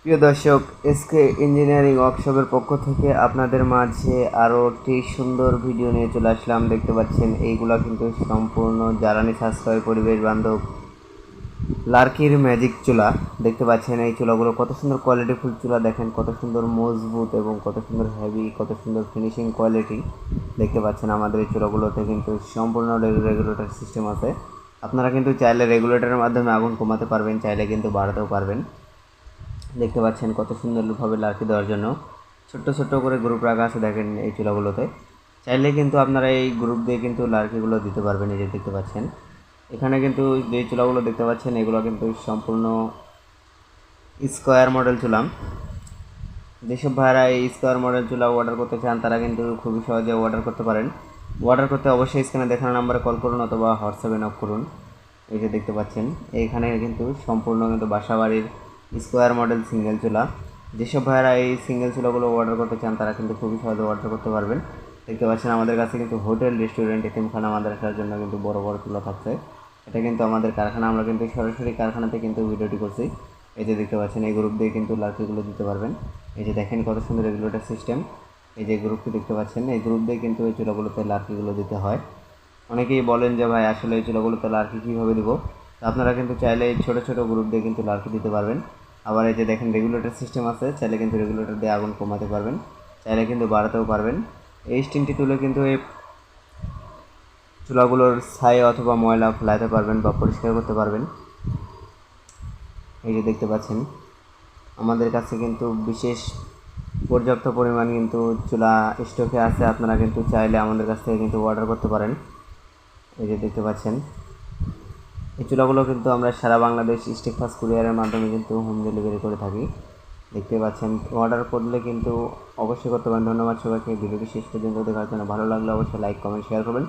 প্রিয় দর্শক, SK engineering ওয়ার্কশপের পক্ষ থেকে আপনাদের মাঝে আরও একটি সুন্দর ভিডিও নিয়ে চলে আসলাম। দেখতে পাচ্ছেন এইগুলা কিন্তু সম্পূর্ণ জ্বালানি সাশ্রয় পরিবেশ বান্ধব লার্কির ম্যাজিক চুলা। দেখতে পাচ্ছেন এই চুলাগুলো কত সুন্দর কোয়ালিটিফুল চুলা, দেখেন কত সুন্দর মজবুত এবং কত সুন্দর হেভি, কত সুন্দর ফিনিশিং কোয়ালিটি। দেখতে পাচ্ছেন আমাদের এই চুলাগুলোতে কিন্তু সম্পূর্ণ রেগুলেটর সিস্টেম আছে। আপনারা কিন্তু চাইলে রেগুলেটরের মাধ্যমে আগুন কমাতে পারবেন, চাইলে কিন্তু বাড়াতেও পারবেন। দেখতে পাচ্ছেন কত সুন্দরভাবে লার্কি দেওয়ার জন্য ছোট্ট ছোট্ট করে গ্রুপ রাখা আছে, দেখেন এই চুলাগুলোতে। চাইলে কিন্তু আপনারা এই গ্রুপ দিয়ে কিন্তু লার্কিগুলো দিতে পারবেন। এই যে দেখতে পাচ্ছেন এখানে কিন্তু যে চুলাগুলো দেখতে পাচ্ছেন এগুলো কিন্তু সম্পূর্ণ স্কোয়ার মডেল চুলা। যেসব ভাইরা এই স্কোয়ার মডেল চুলা অর্ডার করতে চান তারা কিন্তু খুবই সহজে অর্ডার করতে পারেন। অর্ডার করতে অবশ্যই স্ক্রিনে দেখানো নাম্বারে কল করুন অথবা হোয়াটসঅ্যাপে নক করুন। এই যে দেখতে পাচ্ছেন এইখানে কিন্তু সম্পূর্ণ কিন্তু বাসাবাড়ির স্কোয়ার মডেল সিঙ্গেল চুলা। যেসব ভাইরা এই সিঙ্গেল চুলাগুলো অর্ডার করতে চান তারা কিন্তু খুবই সহজে অর্ডার করতে পারবেন। দেখতে পাচ্ছেন আমাদের কাছে কিন্তু হোটেল, রেস্টুরেন্ট, এতিমখানা, মাদ্রাসার জন্য কিন্তু বড় বড় চুলা থাকছে। এটা কিন্তু আমাদের কারখানা, আমরা কিন্তু সরাসরি কারখানাতে কিন্তু ভিডিওটি করছি। এই যে দেখতে পাচ্ছেন এই গ্রুপ দিয়ে কিন্তু লার্কিগুলো দিতে পারবেন। এই যে দেখেন কত সুন্দর রেগুলেটর সিস্টেম। এই যে গ্রুপটি দেখতে পাচ্ছেন এই গ্রুপ দিয়ে কিন্তু এই চুলাগুলোতে লার্কিগুলো দিতে হয়। অনেকেই বলেন যে ভাই আসলে এই চুলাগুলোতে লার্কি কীভাবে দিব। তো আপনারা কিন্তু চাইলে এই ছোটো ছোটো গ্রুপ দিয়ে কিন্তু লার্কি দিতে পারবেন। আবার এই যে দেখেন রেগুলেটর সিস্টেম আছে, চাইলে কিন্তু রেগুলেটর দিয়ে আগুন কমাতে পারবেন, চাইলে কিন্তু বাড়াতেও পারবেন। এই স্টিমটি তুলে কিন্তু এই চুলাগুলোর ছাই অথবা ময়লা ফেলাতে পারবেন বা পরিষ্কার করতে পারবেন। এই যে দেখতে পাচ্ছেন আমাদের কাছে কিন্তু বিশেষ পর্যাপ্ত পরিমাণ কিন্তু চুলা স্টকে আছে। আপনারা কিন্তু চাইলে আমাদের কাছ থেকে কিন্তু অর্ডার করতে পারেন। এই যে দেখতে পাচ্ছেন এই চুলাগুলো কিন্তু আমরা সারা বাংলাদেশ স্টিক ফাস্ট কুরিয়ারের মাধ্যমে কিন্তু হোম ডেলিভারি করে থাকি। দেখতে পাচ্ছেন অর্ডার করলে কিন্তু অবশ্যই করতে পারেন। ধন্যবাদ সবাইকে ভিডিওটি শেষ পর্যন্ত দেখার জন্য। ভালো লাগলে অবশ্যই লাইক, কমেন্ট, শেয়ার করবেন।